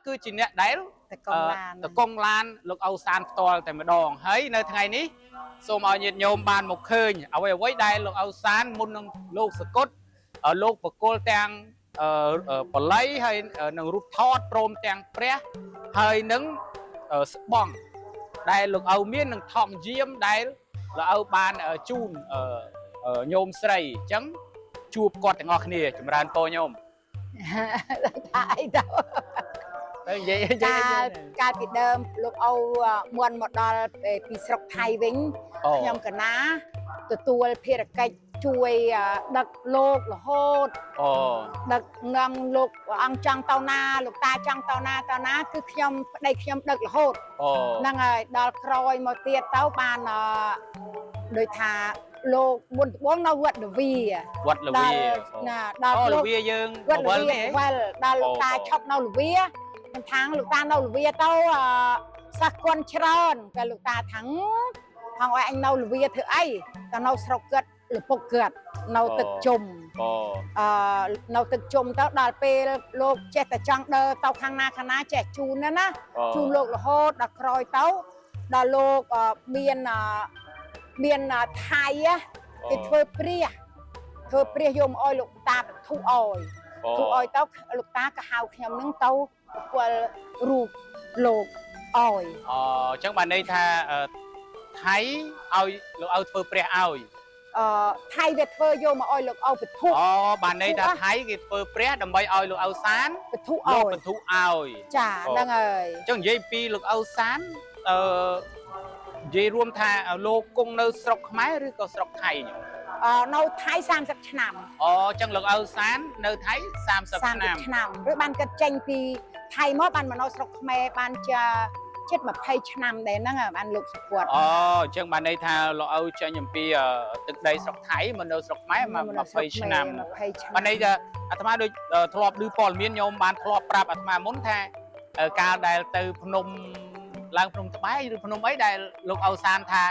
cứ chỉ nè đấy từ công lan lúc Âu San to tại mà đòn thấy nơi ngày ní xô màu nhiệt nhôm bàn một khơi ở với đây lúc Âu San muốn lô Scott ở lô của cô tang ở lấy hay nâng rút thọt rôm tang pre hay nâng bong đây lúc Âu miên nâng thòng diêm đây là Âu ban ở chun ở nhôm sấy trắng chụp quạt ngọt nè chúng ta po nhôm tại đâuการปิดเดิมลูกเอามวลหมดดอลปีสกไทยวิ่งยำกันนะตัวเพียรไกช่วยดักโลกหรือโหดดักเงินโลกอังจังเตานาลูกตาจังเตานาคือขยมได้ขยมดักหรือโหดนั่งไงดอลครอยมาเตียเต้าปานโดยทาโลกบนบ้องเราวัดเดวีวัดเดวีน่ะดอลเดวียังวัดเดวีดอลตาชอบเราเดวีมันทั้งลูกตาเราเวียเต้าสักคนชรอนกับลูกตาทั้งทางไอ้เราเวียเถอะไอ้แต่เราสกเกิดหรือปกเกิดเราตึกจมเราตึกจมเต้าดาลเปโลกเจตจังเดอเต้าข้างหน้าคณะแจกจูนนะจูนโลกละโหดดักคอยเต้าดาโลกเมียนไทยอะที่เธอเปรี้ยยมอ้อยลูกตาแบบทุอ้อยเต้าลูกตากระหาวเขียมนึ่งเต้าว่ารูปโลกอ้อยจังบันนี้ถ้าไทยเอาลูกเอาเธอเปรี้ยเอาไทยเด็ดเธอโยมาอ้อยลูกเอาไปทุกบันนี้ถ้าไทยกิเธอเปรี้ยดำใบอ้อยลูกเอาสารไปทุกอ้อยเป็นทุกอ้อยจ้าดังเอ่ยจังยี่ปีลูกเอาสารยี่รวมท่าโลกกงเนื้อสกไม้หรือก็สกไทยเนื้อไทย30 ឆ្នាំ จังลูกเอาสารเนื้อไทย30 ឆ្នាំหรือบ้านกระเจงปีไทยมอบ้านมันเอาสกแม่บ้านจะเช็ดแบบไทยឆ្នាំเด่นนั่งบ้านลูกสปวดจังบ้านในท่าเราเอาจะยมปีตึกใดสกไทยมันเนื้อสกไม้มาไทยឆ្នាំบ้านในจะอาตมาโดยทลอบดูปอลเมียนโยมบ้านทลอบปราบอาตมามุนแท้การได้ตือพนมลางพนมตะไบหรือพนมไอ้ได้ลูกเอาสารท่า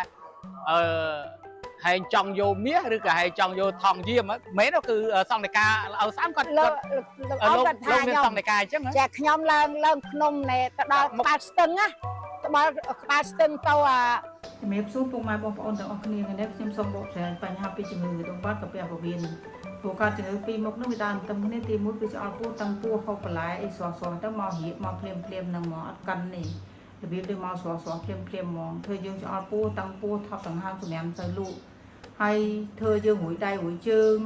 ให้จองโยเมียหรือก็ให้จองโยทองเยี่ยมเม้เราคือซองในกาเอาสามก่อนลงเป็นซองในกาใช่ไหมแจกขยมเลิ่งพนมในตะดอกปาสตึงอะตะบอปาสตึงตัวเมฟซูปงมาบองปอนต่างออกนี่กันเนี่ยชิมส่งบอกแสนปัญหาปีจมูกตรงบ้านกับเปียบวินโอกาสจะปีมกนึกวิดานตำนี้ตีมุดไปจะเอาปูตังปูเขาปลายไอ้สอต้องมอหีมอเพลียมนางมออัดกันนี่ระเบียบได้มาสอเพลียมมองเธอยังจะเอาปูตังปูทับต่างห้ามสมัยใส่ลูกให้เธอยังหวยได้หวยเจิง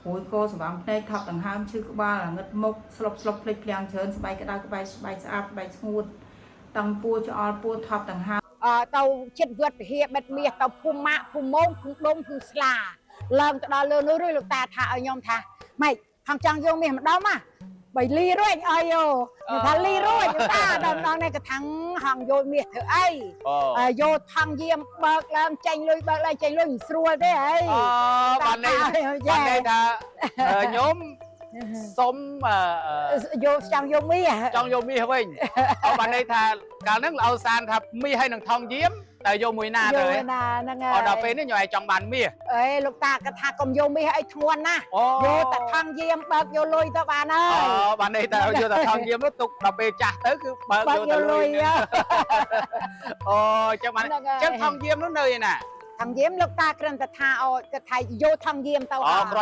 หวยโกสบายในทับต่างห้ามชื่อว่าเงินมกสลบเพลียงเชิญสบายกระดาษสบายสะอาดสบายสมูทตังปูจะเอาปูทับต่างห้ามเตาเช็ดเวือดเฮียเบ็ดเมียเตาพุ่มมะพุ่มมงพุ่มดมพุ่มสลาเริ่มจะดอเลื่อนเรื่อยลูกตาท่าเอายอมท่าไม่ทางจังโยมมีมันดอมอ่ะใบลีรุ่ยไอโยอยู่ทางลีรุ่ยอยู่ตาดอนในกระทั่งห่างโยเมียเธอไอโยทางเยี่ยมเบิกแล้วใจลุยสรัวได้ไอบ้านในท่าโยมสมโยจังโยมีจังโยมีครับเองเอาบ้านในท่าการนั่งเอาสารทับมีให้หนังทองเยี่ยมแต่โยมวยนาเลยเอาดาวเป็นนี่หน่อยจังบานมีเอ้ยลูกตากระทากลมโยมีให้ทวนนะโยแต่ทางเยี่ยมเบิกโยลุยตะบานเอ้ยบ้านในแต่โยแต่ทางเยี่ยมแล้วตุกดาวเป็นจ่าเต๋อคือเบิกโยตะลุยโอ้จังบานจังทองเยี่ยมนู้นเลยน่ะทางเยี่ยมลูกตากระทาเอากระทายโยทางเยี่ยมเตาก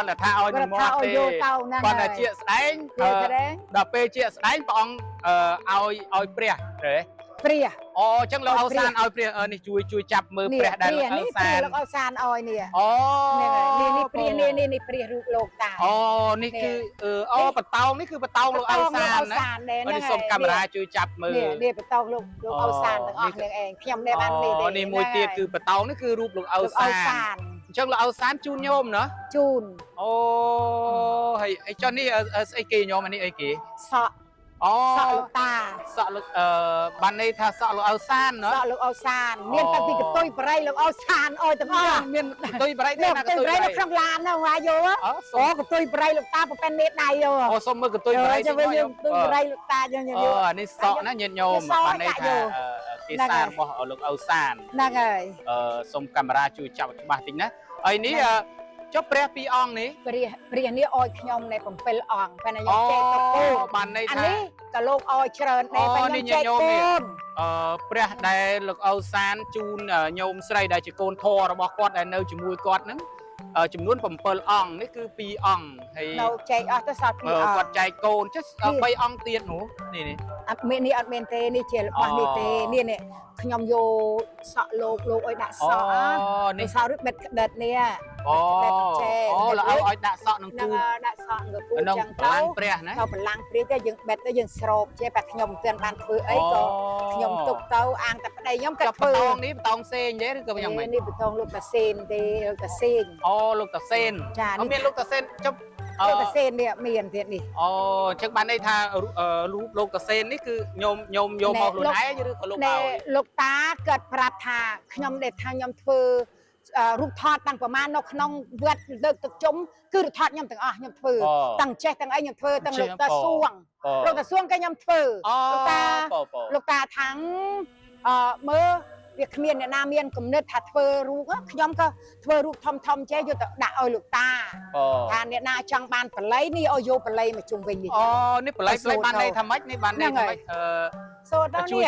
ระทาเอาอยู่มอเตอร์ก่อนจะเจี๊ยแสดงดาวเป็นเจี๊ยแสดงปองเอาเปรี้ยเลยเปรี้ยจังเราเอาซานเอาเปรี้ยนี่ช่วยจับมือเปรี้ยได้เอาซานเอาซานเอาเนี่ยนี่เปรี้ยนี่เปรี้ยรูปโลกตานี่คือปะเตานี่คือปะเตาเราเอาซานนะมันส่งกำราช่วยจับมือนี่ปะเตาลูกเอาซานต้องออกเองเพียงในบ้านนี่มวยเตี้ยคือปะเตานี่คือรูปลูกเอาซานจังเราเอาซานจูนโยมเนาะจูนไอ้จอนนี่ไอ้กี่โยมอันนี้ไอ้กี่สะลูกตาสะลูกบ้านในท่าสะลูกเอาซานเนาะสะลูกเอาซานเมียนตะปีกับตุ้ยไปไรลูกเอาซานอ้อยตั้งเมียนตุ้ยไปไรเนี่ยนะตุ้ยไปไรลูกข้างลานนะวายโย่กับตุ้ยไปไรลูกตาเป็นเม็ดใดโย่สมมือกับตุ้ยไปไรจะไปตุ้ยไปไรลูกตาโย่นี่สะนะเย็นโยมบ้านในท่ากีซานบอกลูกเอาซานนั่งไงสมกำราช่วยจับบ้านติงนะไอ้นี้ ចុះព្រះពីរអង្គនេះ ព្រះនេះអោយខ្ញុំនៃ7អង្គប៉ុន្តែខ្ញុំចេះទៅកូន បានន័យ អា ថា នេះក៏លោកអោយច្រើនដែរប៉ុន្តែខ្ញុំចេះកូន ព្រះដែលលោកអូសានជូនញោមស្រីដែលជាកូនធររបស់គាត់ដែលនៅជាមួយគាត់ហ្នឹងចំនួន7អង្គនេះគឺ2អង្គហើយ នៅចែកអស់ទៅសល់2អង្គ គាត់ចែកកូនចុះ3អង្គទៀតនោះនេះ អត់មាននេះអត់មានទេនេះជារបស់នេះទេនេះខ្ញុំយកសក់លោកអុយដាក់សក់នេះសក់ឬបិទក្តិតនេះអូលោកឲ្យដាក់សក់នឹងគូ ដាក់សក់នឹងគូ ចឹងទៅបលាំងព្រះណា ទៅបលាំងព្រះទៅយើងបិទទៅយើងស្រោបចេះតែខ្ញុំមិនទាន់បានធ្វើអីក៏ខ្ញុំទុកទៅអាងតែប្តីខ្ញុំក៏ធ្វើ បតងនេះបតងសេងទេឬក៏យ៉ាងម៉េច នេះបតងលោកតាសេនទេលោកតាសេន អូលោកតាសេនអត់មានលោកតាសេនចុះ លោកតាសេននេះមានទៀតនេះ អូអញ្ចឹងបានន័យថារូបលោកតាសេននេះគឺញោមយកមកខ្លួនឯងឬក៏លោកឲ្យ លោកតាគាត់ប្រាប់ថាខ្ញុំដែលថាខ្ញុំធ្វើរូបថតតាំងប្រមាណនៅក្នុងវត្តលើកទឹកជុំគឺរូបថតខ្ញុំទាំងអស់ខ្ញុំធ្វើតាំងចេះទាំងអីខ្ញុំធ្វើទាំងលោកតាសួងលោកតាសួងក៏ខ្ញុំធ្វើលោកតាថាងមើលវាគ្មានអ្នកណាមានគំនិតថាធ្វើរូបខ្ញុំក៏ធ្វើរូបធំចេះយកទៅដាក់ឲ្យលោកតាថាអ្នកណាចង់បានបល័យនេះឲ្យយកបល័យមកជុំវិញនេះនេះបល័យបានន័យថាម៉េចនេះបានន័យថាម៉េចសូត្រដល់នេះ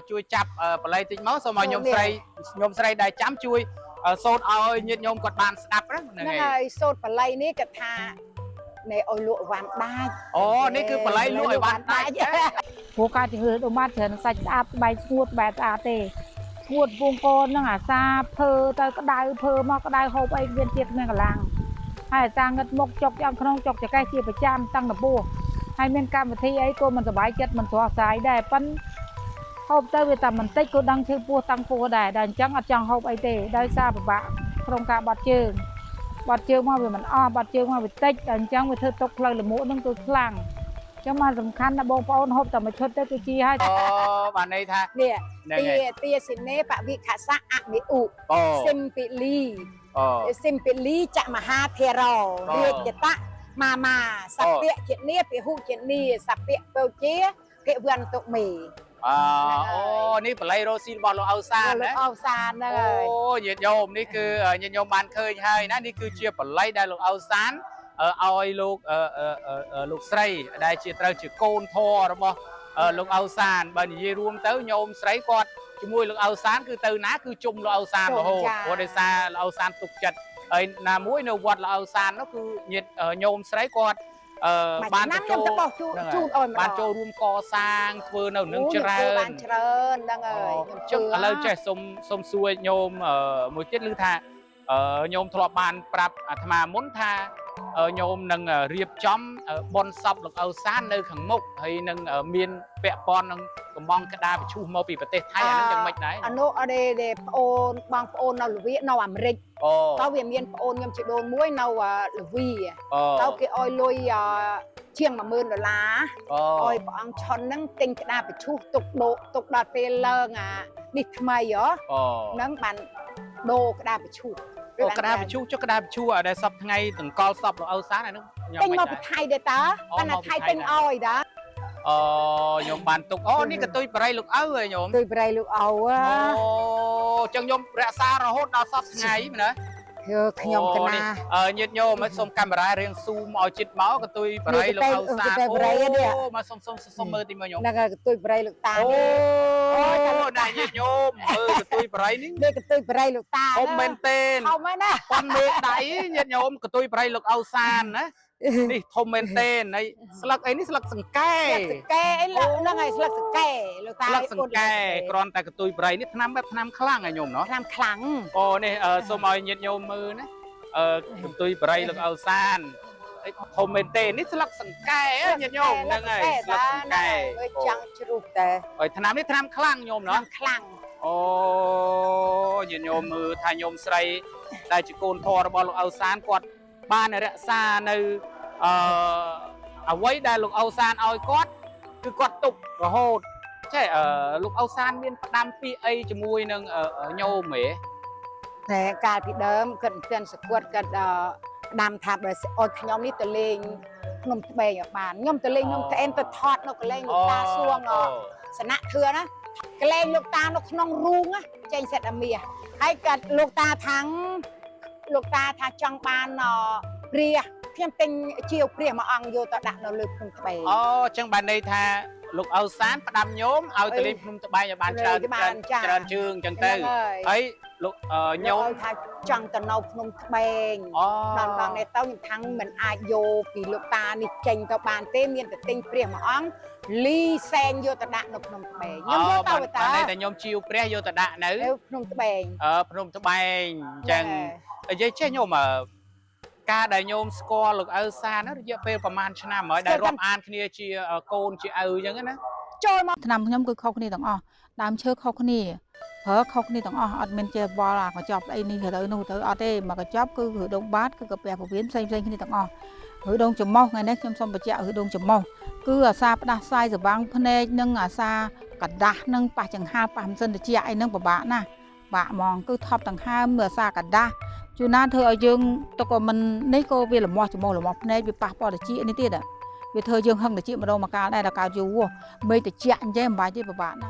ជួយចាប់បល័យតិចមកសូមឲ្យញោមស្រីដែលចាំជួយសូត្រឲ្យញាតិញោមគាត់បានស្ដាប់ហ្នឹងហើយសូត្របល័យនេះគាត់ថានៃឲ្យលក់វ៉ាន់ដាច់អូនេះគឺបល័យលក់ឲ្យវ៉ាន់ដាច់ព្រោះការជំងឺដូម៉ាត់ច្រើនសាច់ស្អាតស្បែកស្ងួតបែបស្អាតទេស្ងួតពងកនហ្នឹងអាសាភើទៅក្តៅភើមកក្តៅហូបអីមានជាតិគ្មានកម្លាំងហើយអាសាងឹតមុខចុកយ៉ាងក្នុងចុកចកេះជាប្រចាំតាំងដំបួសហើយមានកម្មវិធីអីក៏មិនសប្បាយចិត្តមិនស្រស់ស្រាយដែរប៉ិនហូបទៅវាតែបន្តិចក៏ដឹងឈឺពោះតាំងពោះដែរអញ្ចឹងអត់ចង់ហូបអីទេដោយសារពិបាកក្នុងការបាត់ជើងមកវាមិនអស់បាត់ជើងមកវាតិចតែអញ្ចឹងវាធ្វើទុកផ្លូវលមួកនឹងទៅខ្លាំងចាំមកសំខាន់ណាបងប្អូនហូបតែមួយឈុតទៅគឺជាហើយបានន័យថានេះទាសិនេបវិខសៈអមិឧសិមពិលីចមហាធេរោរាជតៈម៉ាសព្យជានីពិហុជានីសព្យពៅជាភិវន្តុមេអូនេះបល័យរស់ស៊ីរបស់លោកអូសានណាលោកអូសានហ្នឹងហើយអូញាតិញោមនេះគឺញាតិញោមបានឃើញហើយណានេះគឺជាបល័យដែលលោកអូសានឲ្យលោកស្រីដែលជាត្រូវជាកូនធររបស់លោកអូសានបើនិយាយរួមទៅញោមស្រីគាត់ជាមួយលោកអូសានគឺទៅណាគឺជុំលោកអូសានរហូតព្រោះដោយសារលោកអូសានទុកចិត្តហើយណាមួយនៅវត្តលោកអូសាននោះគឺញាតិញោមស្រីគាត់បានចូលបានចូលរួមកសាងធ្វើនៅនឹងច្រើនហ្នឹងហើយចឹងឥឡូវចេះសុំសួរញោមមួយទៀតឮថាញោមធ្លាប់បានប្រាប់អាត្មាមុនថាញោមនឹងរៀបចំបុណ្យសពលោកអូសាននៅខាងមុខហើយនឹងមានពាក់ព័ន្ធនឹងកំងក្តារបញ្ឈូសមកពីប្រទេសថៃអានឹងយ៉ាងម៉េចដែរអានោះអត់ទេប្អូនបងប្អូននៅលវីនៅអាមេរិកតើវាមានប្អូនខ្ញុំជីដូនមួយនៅលវីតើគេឲ្យលុយជាង$10000ឲ្យព្រះអង្គឆុនហ្នឹងទិញក្តារបញ្ឈូសទុកដល់ពេលឡើងនេះថ្មីហ្នឹងបានដូរក្តារបញ្ឈូសក្តារបញ្ឈូសចុះក្តារបញ្ឈូសដែលសពថ្ងៃតង្កល់សពលោកអូសានអានោះទិញមកពីថៃទេតើប៉ុន្តែថៃទិញឲ្យតាញោមបានទុកនេះកតុយបរិយលោកឪហ៎ញោមទុយបរិយលោកឪអូចឹងញោមរក្សារហូតដល់សពថ្ងៃមែនទេខ្ញុំកណាញាតិញោមសុំកាមេរ៉ារៀងស៊ូមឲ្យជិតមកកតុយបរិយលោកអូសានមកសុំមើលទីមើលញោមហ្នឹងហើយកតុយបរិយលោកតាណាញាតិញោមមើលកតុយបរិយនេះកតុយបរិយលោកតាធំមែនទេធំមែនណាប៉ុនមើលដៃញាតិញោមកតុយបរិយលោកអូសានណានេះធំមែនទេហើយស្លឹកអីនេះស្លឹកសង្កែអីហ្នឹងហើយស្លឹកសង្កែលោកតាស្លឹកសង្កែគ្រាន់តែកតុយបរិយនេះថ្នាំបែបថ្នាំខ្លាំងហ៎ញោមណោះថ្នាំខ្លាំងនេះសូមឲ្យញាតិញោមមើលណាកតុយបរិយលោកអូសានធំមែនទេនេះស្លឹកសង្កែញាតិញោមហ្នឹងហើយស្លឹកសង្កែចង់ជ្រុះតែហើយថ្នាំនេះថ្នាំខ្លាំងញោមណោះខ្លាំងញាតិញោមមើលថាញោមស្រីដែលជាកូនធររបស់លោកអូសានគាត់បានរក្សានៅអ្វីដែលលោកអូសានឲ្យគាត់គឺគាត់ទុករហូតចេះលោកអូសានមានផ្ដាំពីអីជាមួយនឹងញោមហ៎តែកាលពីដើមគាត់មិនទាន់សគួតគាត់ផ្ដាំថាបើអត់ខ្ញុំនេះទៅលេងភ្នំត្បែងឲ្យបានខ្ញុំទៅលេងខ្ញុំក្អែនទៅថតនៅកន្លែងលោកតាសួងសណៈធឿណាកន្លែងលោកតានៅក្នុងរូងចេញសេតអាមាសហើយគាត់លោកតាថាំង លោកតាថាចង់បានព្រះខ្ញុំទិញជាវព្រះមួយអង្គយកទៅដាក់នៅលើភ្នំត្បែង អូចឹងបានន័យថាលោកអ៊ូសានផ្ដាំញោមឲ្យទៅលេងភ្នំត្បែងឲ្យបានច្រើនជើងចឹងទៅហើយលោកញោម ថាចង់ទៅនៅភ្នំត្បែងដល់នេះទៅខ្ញុំថាមិនអាចយកពីលោកតានេះចេញទៅបានទេមានតែទិញព្រះមួយអង្គលីសែងយកទៅដាក់នៅភ្នំត្បែងខ្ញុំយកទៅតាតែញោមជីវព្រះយកទៅដាក់នៅភ្នំត្បែងភ្នំត្បែងចឹងនិយាយចេះញោមការដែលញោមស្គាល់លោកអ៊ូសានរយៈពេលប្រហែលឆ្នាំហើយដែលរាប់អានគ្នាជាកូនជាឪចឹងណាចូលមកឆ្នាំខ្ញុំគឺខុសគ្នាទាំងអស់ដើមឈើខុសគ្នាប្រើខុសគ្នាទាំងអស់អត់មានចេះវល់អាកញ្ចប់អីនេះទៅនោះទៅអត់ទេមកកញ្ចប់គឺឬដងបាតគឺកាពះពវៀនផ្សេងគ្នាទាំងអស់ឬដងចំមុះថ្ងៃនេះខ្ញុំសូមបញ្ជាក់ឬដងចំមុះគឺអាសាផ្ដាស់ផ្សាយសវាំងភ្នែកនិងអាសាកដាស់និងប៉ះចង្ហាប៉ះមិនសិនតិចអីហ្នឹងពិបាកណាស់បាក់ហ្មងគឺថប់ដង្ហើមមើលអាសាកដាស់ជួនណាធ្វើឲ្យយើងទៅក៏មិននេះក៏វាលមាស់ចំមុះលមាស់ភ្នែកវាប៉ះពាល់តិចនេះទៀតវាធ្វើយើងហឹងតិចម្ដងមកកាលដែរដល់កើតយូរមេឃតិចអញ្ចឹងមិនបាច់ទេពិបាកណាស់